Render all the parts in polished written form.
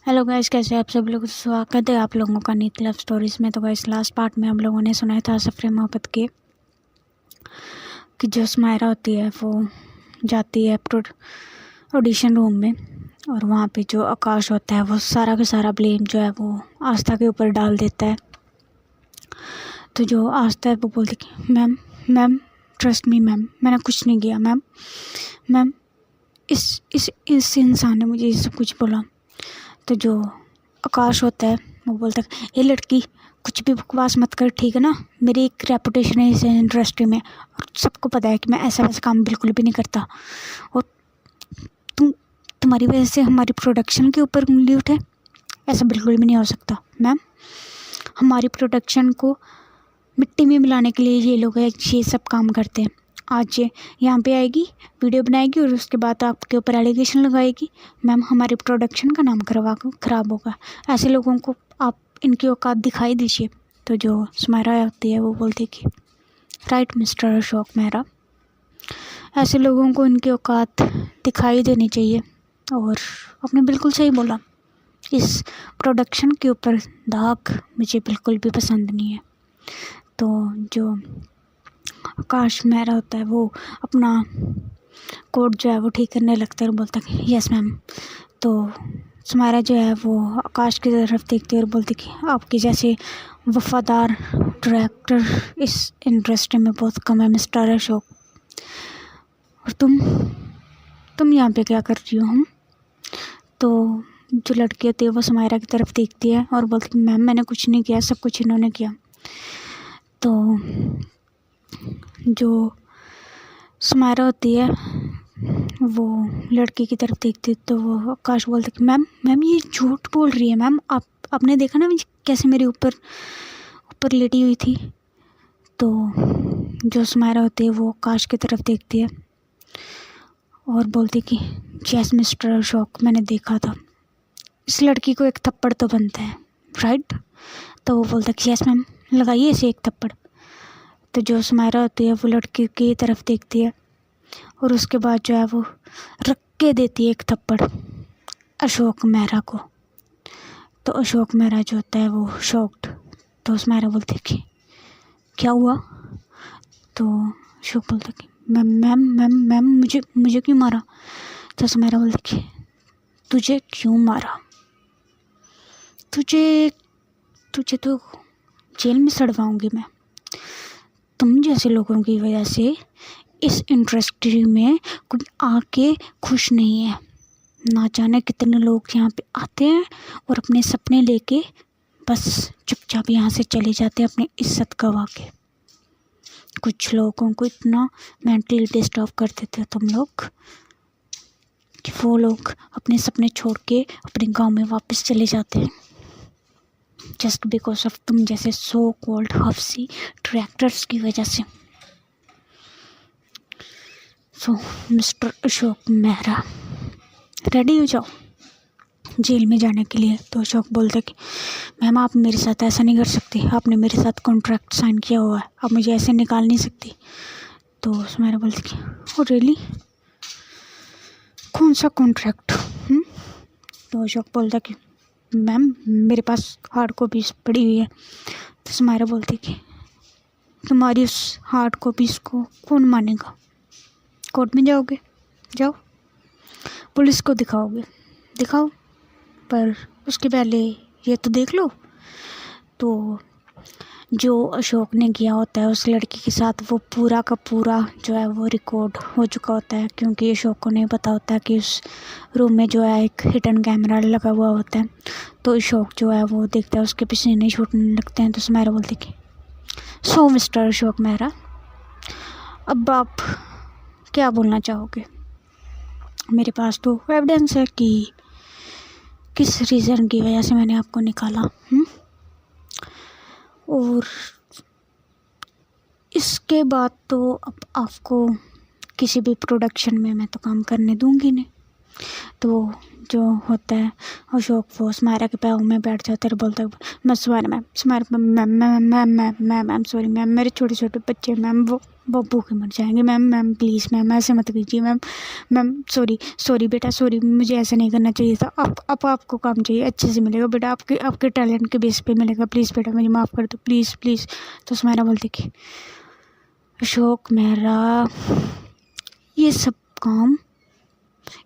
Hello guys, कैसे आप सब लोग। स्वागत है आप लोगों का नीत लव स्टोरीज़ में। तो गाइस, लास्ट पार्ट में हम लोगों ने सुनाया था सफ़र मोहब्बत के कि जो सुमायरा होती है वो जाती है ऑडिशन रूम में, और वहाँ पे जो आकाश होता है वो सारा का सारा ब्लेम जो है वो आस्था के ऊपर डाल देता है। तो जो आस्था है वो बोलती कि ma'am ma'am trust me ma'am, मैंने कुछ नहीं किया मैम। मैम इस इंसान ने मुझे ये सब कुछ बोला। तो जो आकाश होता है वो बोलता है, ये लड़की कुछ भी बकवास मत कर, ठीक है ना। मेरी एक रेपुटेशन है इस इंडस्ट्री में, और सबको पता है कि मैं ऐसा वैसा काम बिल्कुल भी नहीं करता। और तुम्हारी वजह से हमारी प्रोडक्शन के ऊपर उंगली उठे, ऐसा बिल्कुल भी नहीं हो सकता मैम। हमारी प्रोडक्शन को मिट्टी में मिलाने के लिए ये लोग ये सब काम करते हैं। आज ये यहाँ पे आएगी, वीडियो बनाएगी और उसके बाद आपके ऊपर एलिगेशन लगाएगी। मैम, हमारे प्रोडक्शन का नाम ख़राब होगा। ऐसे लोगों को आप इनकी औकात दिखाई दीजिए। तो जो सुमायरा होती है वो बोलती कि राइट मिस्टर अशोक मेहरा, ऐसे लोगों को इनकी औकात दिखाई देनी चाहिए। और आपने बिल्कुल सही बोला, इस प्रोडक्शन के ऊपर दाग मुझे बिल्कुल भी पसंद नहीं है। तो जो आकाश मेहरा होता है वो अपना कोट जो है वो ठीक करने लगता है और बोलता है कि यस मैम। तो सुमायरा जो है वो आकाश की तरफ देखती है और बोलती कि आपके जैसे वफादार डायरेक्टर इस इंडस्ट्री में बहुत कम है मिस्टर अशोक। और तुम यहाँ पे क्या कर रही हो हम। तो जो लड़की होती है वो सुमायरा की तरफ देखती है और बोलती मैम मैंने कुछ नहीं किया, सब कुछ इन्होंने किया। तो जो सुमायरा होती है वो लड़की की तरफ देखती है तो वो आकाश बोलता कि मैम ये झूठ बोल रही है मैम। आपने देखा ना कैसे मेरे ऊपर लेटी हुई थी। तो जो सुमायरा होती है वो आकाश की तरफ देखती है और बोलती कि यस मिस्टर अशोक, मैंने देखा था। इस लड़की को एक थप्पड़ तो बनता है, राइट। तो वो बोलता कि यस मैम, लगाइए इसे एक थप्पड़। तो जो सुमायरा होती है वो लड़की की तरफ देखती है और उसके बाद जो है वो रख के देती है एक थप्पड़ अशोक मेहरा को। तो अशोक मेहरा जो होता है वो शॉक्ड। तो सुमायरा बोलती है कि क्या हुआ। तो अशोक बोलता कि मैम मुझे क्यों मारा। तो सुमायरा बोलती कि तुझे क्यों मारा, तुझे तो जेल में सड़वाऊंगी मैं। तुम जैसे लोगों की वजह से इस इंडस्ट्री में कोई आके खुश नहीं है। ना जाने कितने लोग यहाँ पे आते हैं और अपने सपने लेके बस चुपचाप यहाँ से चले जाते हैं अपनी इज्जत गवा के। कुछ लोगों को इतना मेंटली डिस्टर्ब कर देते हो तुम लोग कि वो लोग अपने सपने छोड़ के अपने गांव में वापस चले जाते हैं जस्ट बिकॉज ऑफ तुम जैसे सो कॉल्ड हफ्सी डायरेक्टर्स की वजह से। सो मिस्टर अशोक मेहरा, रेडी हो जाओ जेल में जाने के लिए। तो अशोक बोलते कि मैम आप मेरे साथ ऐसा नहीं कर सकती, आपने मेरे साथ कॉन्ट्रैक्ट साइन किया हुआ है, आप मुझे ऐसे निकाल नहीं सकती। तो सुमायरा बोलती कि ओ रियली, कौन सा कॉन्ट्रैक्ट। तो अशोक बोलता कि मैम मेरे पास हार्ड कॉपीज पड़ी हुई है। तो सुमायरा बोलती कि तुम्हारी उस हार्ड कॉपीज को कौन मानेगा। कोर्ट में जाओगे, जाओ, पुलिस को दिखाओ, पर उसके पहले ये तो देख लो। तो जो अशोक ने किया होता है उस लड़की के साथ वो पूरा का पूरा जो है वो रिकॉर्ड हो चुका होता है, क्योंकि अशोक को नहीं पता होता है कि उस रूम में जो है एक हिडन कैमरा लगा हुआ होता है। तो अशोक जो है वो देखता है, उसके पसीने छूटने लगते हैं। तो सुमायरा बोलती कि सो मिस्टर अशोक मेहरा, अब आप क्या बोलना चाहोगे। मेरे पास तो एविडेंस है कि किस रीज़न की वजह से मैंने आपको निकाला। और इसके बाद तो अब आपको किसी भी प्रोडक्शन में मैं तो काम करने दूंगी नहीं। तो वो जो होता है अशोक वो सुमायरा के पैरों में बैठ जाता है और बोलता है, मैं सुमायरा मैम सॉरी मैम, मेरे छोटे छोटे बच्चे मैम, वो भूखे मर जाएंगे मैम प्लीज़ मैम ऐसे मत कीजिए मैम सॉरी बेटा सॉरी, मुझे ऐसा नहीं करना चाहिए था। आपको काम चाहिए अच्छे से मिलेगा बेटा, आपके टैलेंट के बेस पे मिलेगा, प्लीज़ बेटा मुझे माफ़ कर दो प्लीज़। तो सुमायरा बोलती कि अशोक मेहरा, ये सब काम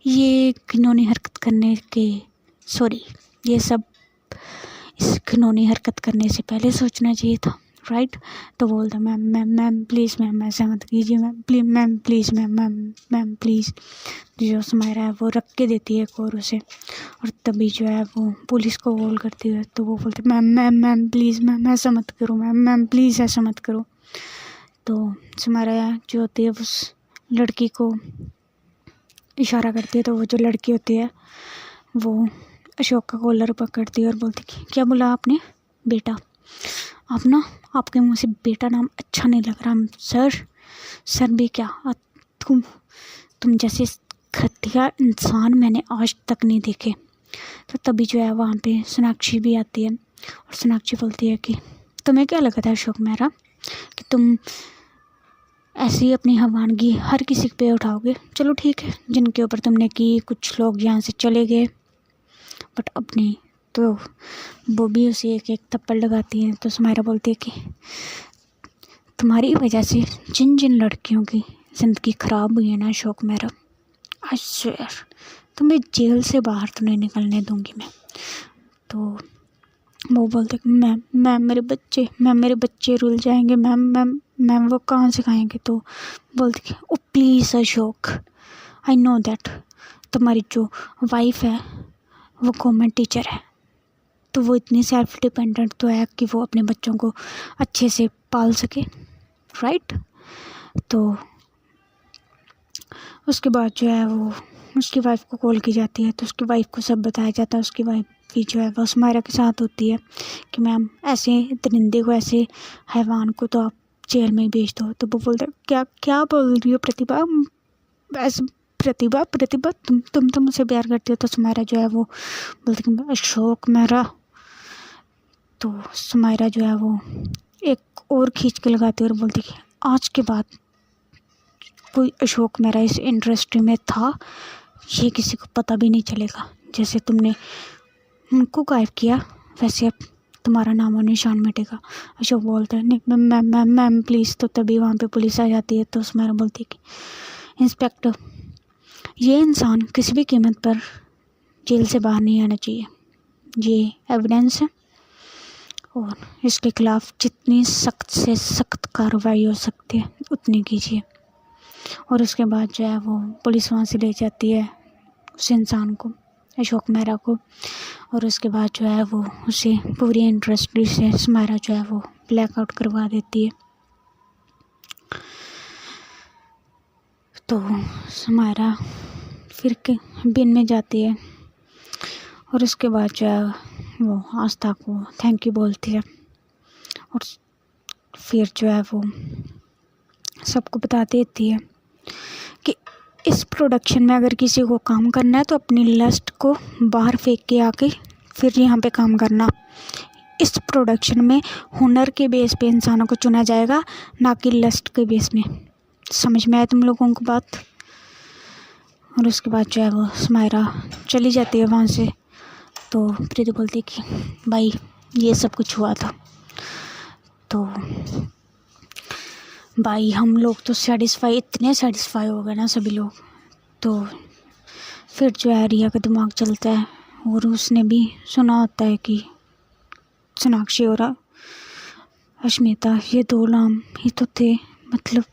ये घिनौनी हरकत करने के ये सब इस घिनौनी हरकत करने से पहले सोचना चाहिए था, राइट। तो बोलता मैम प्लीज़ मैम ऐसा मत कीजिए मैम प्लीज़ मैम प्लीज़। जो सुमायरा है वो रख के देती है एक और उसे, और तभी जो है वो पुलिस को कॉल करती है। तो वो बोलते मैम प्लीज़ मैम ऐसा मत करो मैम प्लीज़ ऐसा मत करो। तो सुमायरा जो होती है उस लड़की को इशारा करती है, तो वो जो लड़की होती है वो अशोक का कॉलर पकड़ती है और बोलती कि क्या बोला आपने बेटा, आप ना आपके मुंह से बेटा नाम अच्छा नहीं लग रहा सर भी क्या, तुम जैसे घटिया इंसान मैंने आज तक नहीं देखे। तो तभी जो है वहाँ पे सोनाक्षी भी आती है और सोनाक्षी बोलती है कि तुम्हें क्या लगा था अशोक मेहरा कि तुम ऐसे ही अपनी हवानगी हर किसी पे उठाओगे, चलो ठीक है जिनके ऊपर तुमने की, कुछ लोग यहाँ से चले गए बट अब नहीं। तो वो भी उसे एक थप्पड़ लगाती है। तो सुमायरा बोलती है कि तुम्हारी वजह से जिन लड़कियों की ज़िंदगी ख़राब हुई है ना अशोक मेहरा, आई स्वेयर तुम्हें जेल से बाहर तो नहीं निकलने दूंगी मैं। तो वो बोलते मैम मेरे बच्चे रुल जाएंगे मैम वो कहाँ से खाएंगे। तो बोलते कि ओ please Ashok, I know that तुम्हारी जो वाइफ है वो गवर्नमेंट टीचर है, तो वो इतनी सेल्फ डिपेंडेंट तो है कि वो अपने बच्चों को अच्छे से पाल सके, राइट। तो उसके बाद जो है वो उसकी वाइफ को कॉल की जाती है, तो उसकी वाइफ को सब बताया जाता है। उसकी वाइफ भी जो है वो सुमायरा के साथ होती है कि मैम ऐसे दरिंदे को, ऐसे हैवान को तो आप जेल में ही भेज दो। तो वो बोलते क्या बोल रही हो प्रतिभा, ऐसे प्रतिभा तुम तो मुझसे प्यार करती हो। तो सुमायरा जो है वो बोलती कि अशोक मेहरा। तो सुमायरा जो है वो एक और खींच के लगाती है और बोलती कि आज के बाद कोई अशोक मेहरा इस इंडस्ट्री में था ये किसी को पता भी नहीं चलेगा। जैसे तुमने उनको गायब किया वैसे अब तुम्हारा नामो निशान मिटेगा। अशोक बोलते हैं नहीं मैम प्लीज़। तो तभी वहाँ पे पुलिस आ जाती है। तो सुमायरा बोलती है कि इंस्पेक्टर, ये इंसान किसी भी कीमत पर जेल से बाहर नहीं आना चाहिए, ये एविडेंस है और इसके ख़िलाफ़ जितनी सख्त से सख्त कार्रवाई हो सकती है उतनी कीजिए। और उसके बाद जो है वो पुलिस वहाँ से ले जाती है उस इंसान को, अशोक मेहरा को, और उसके बाद जो है वो उसे पूरी इंडस्ट्री से सुमायरा जो है वो ब्लैकआउट करवा देती है। तो सुमायरा फिर के बिन में जाती है और उसके बाद जो है वो आस्था को थैंक यू बोलती है और फिर जो है वो सबको बता देती है कि इस प्रोडक्शन में अगर किसी को काम करना है तो अपनी लस्ट को बाहर फेंक के आके फिर यहाँ पे काम करना। इस प्रोडक्शन में हुनर के बेस पे इंसानों को चुना जाएगा, ना कि लस्ट के बेस में। समझ में आया तुम लोगों को बात। और उसके बाद जो है वो सुमायरा चली जाती है वहाँ से। तो प्रीति बोलती है कि भाई ये सब कुछ हुआ था तो भाई हम लोग तो इतने सेटिस्फाई हो गए ना सभी लोग। तो फिर जो है रिया का दिमाग चलता है और उसने भी सुना होता है कि सोनाक्षी और अश्मिता ये दो नाम ही तो थे, मतलब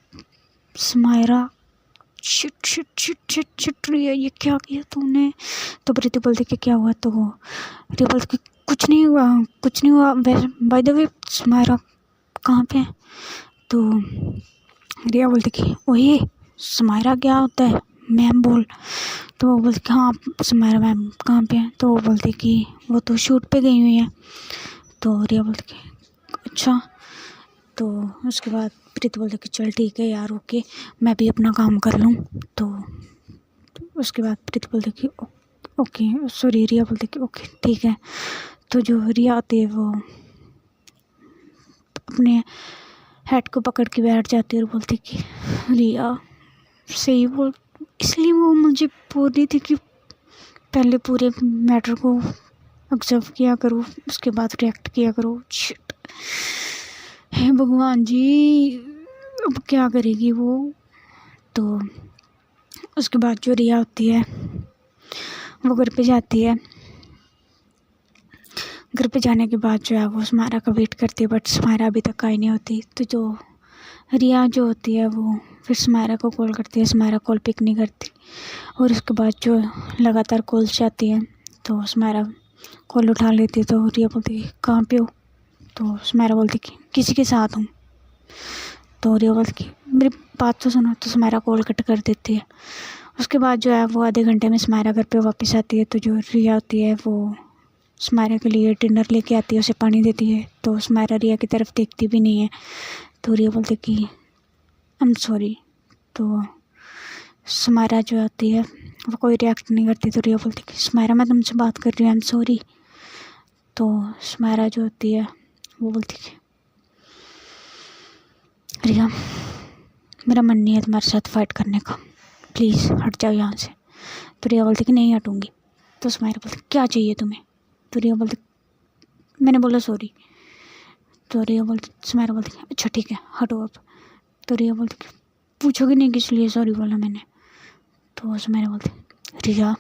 सुमायरा शिट रिया ये क्या किया तूने। तो प्रीति बोलती कि क्या हुआ। तो रिया बोलती कि कुछ नहीं हुआ बाय द वे सुमायरा कहाँ पे है। तो रिया बोलती कि ओए सुमायरा क्या होता है मैम बोल। तो वो बोलती कि हाँ सुमायरा मैम कहाँ पे है। तो वो बोलती कि वो तो शूट पे गई हुई है। तो रिया बोलती कि अच्छा। तो उसके बाद प्रीति बोलती कि चल ठीक है यार ओके, मैं भी अपना काम कर लूँ। तो उसके बाद प्रीति बोलती कि ओके, सॉरी, रिया बोलती कि ओके ठीक है। तो जो रिया होती है वो अपने हेड को पकड़ के बैठ जाती है और बोलती कि रिया सही बोल। इसलिए वो मुझे बोल रही थी कि पहले पूरे मैटर को ऑब्जर्व किया करो, उसके बाद रिएक्ट किया करो। शिट, हे भगवान जी, अब क्या करेगी वो। तो उसके बाद जो रिया होती है वो घर पे जाती है। घर पे जाने के बाद जो है वो समारा का वेट करती है, बट समारा अभी तक आई नहीं होती। तो जो रिया जो होती है वो फिर समारा को कॉल करती है, समारा कॉल पिक नहीं करती। और उसके बाद जो लगातार कॉल्स जाती है तो समारा कॉल उठा लेती है। तो रिया बोलती है कहाँ पे हो। तो समारा बोलती कि किसी के साथ हूँ। तो रिया बोलती कि मेरी बात तो सुनो। तो समारा कॉल कट कर देती है। उसके बाद जो है वो आधे घंटे में समारा घर पे वापस आती है। तो जो रिया होती है वो समारा के लिए डिनर लेके आती है, उसे पानी देती है। तो समारा रिया की तरफ देखती भी नहीं है। तो रिया बोलती कि आई एम सॉरी। तो समारा जो होती है वो कोई रिएक्ट नहीं करती। तो रिया बोलती कि समारा मैं तुमसे बात कर रही हूँ, आई एम सॉरी। तो समारा जो होती है वो बोलती कि रिया मेरा मन नहीं है तुम्हारे साथ फाइट करने का, प्लीज़ हट जाओ यहाँ से। तो रिया बोलती कि नहीं हटूँगी। तो समारा बोलती क्या चाहिए तुम्हें। तो रिया बोलती मैंने बोला सॉरी। तो रिया बोलती समारा बोलती अच्छा ठीक है हटो अब। तो रिया बोलती कि पूछोगे नहीं किस लिए सॉरी बोला मैंने। तो समारा बोलती रिया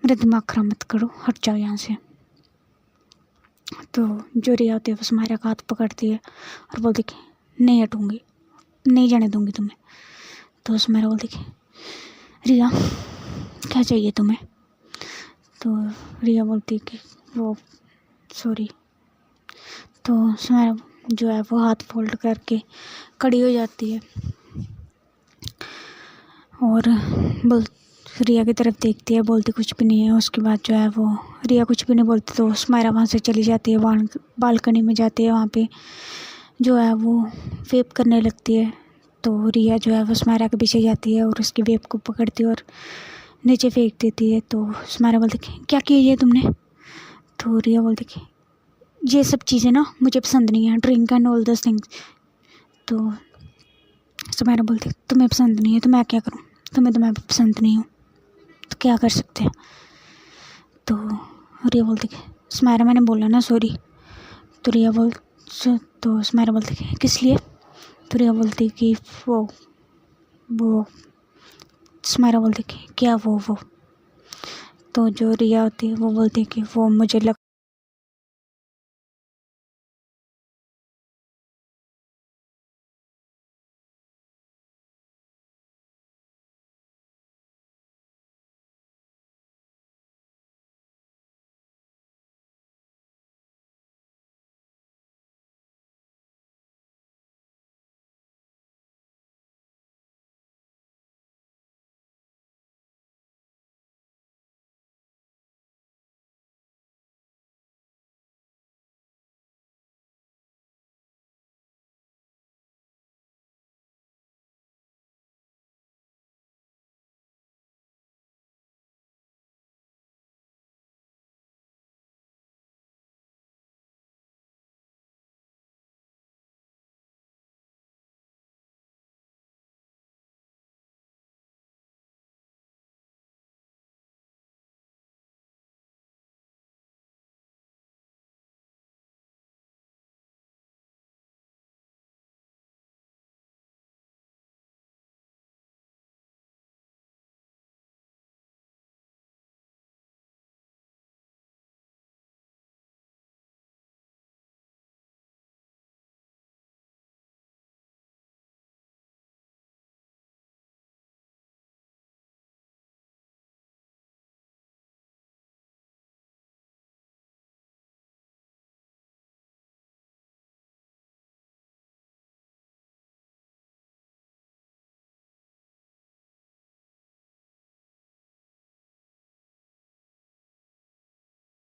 मेरा दिमाग खराब मत करो, हट जाओ यहाँ से। तो जो रिया होती है वो समारा का हाथ पकड़ती है और बोलती कि नहीं हटूँगी, नहीं जाने दूँगी तुम्हें। तो समारा बोलती कि रिया क्या चाहिए तुम्हें। तो रिया बोलती कि वो सॉरी। तो समारा जो है वो हाथ फोल्ड करके खड़ी हो जाती है और रिया की तरफ देखती है, बोलती कुछ भी नहीं है। उसके बाद जो है वो रिया कुछ भी नहीं बोलती। तो समारा वहाँ से चली जाती है, बालकनी में जाती है। वहाँ पे जो है वो वेप करने लगती है। तो रिया जो है वो समारा के पीछे जाती है और उसकी वेप को पकड़ती है और नीचे फेंक देती है। तो समारा बोलती कि क्या किया ये तुमने। तो रिया बोलती कि ये सब चीज़ें ना मुझे पसंद नहीं है, ड्रिंक एंड ऑल दस थिंग्स। तो समारा बोलती तुम्हें पसंद नहीं है तो मैं क्या करूँ, तुम्हें पसंद नहीं हूँ तो क्या कर सकते हैं। तो रिया बोलती कि समारा मैंने बोला ना सॉरी। तो समारा बोलती कि किस लिए। तो रिया बोलती कि वो समारा बोलती कि क्या वो। तो जो रिया होती है वो बोलती है कि वो मुझे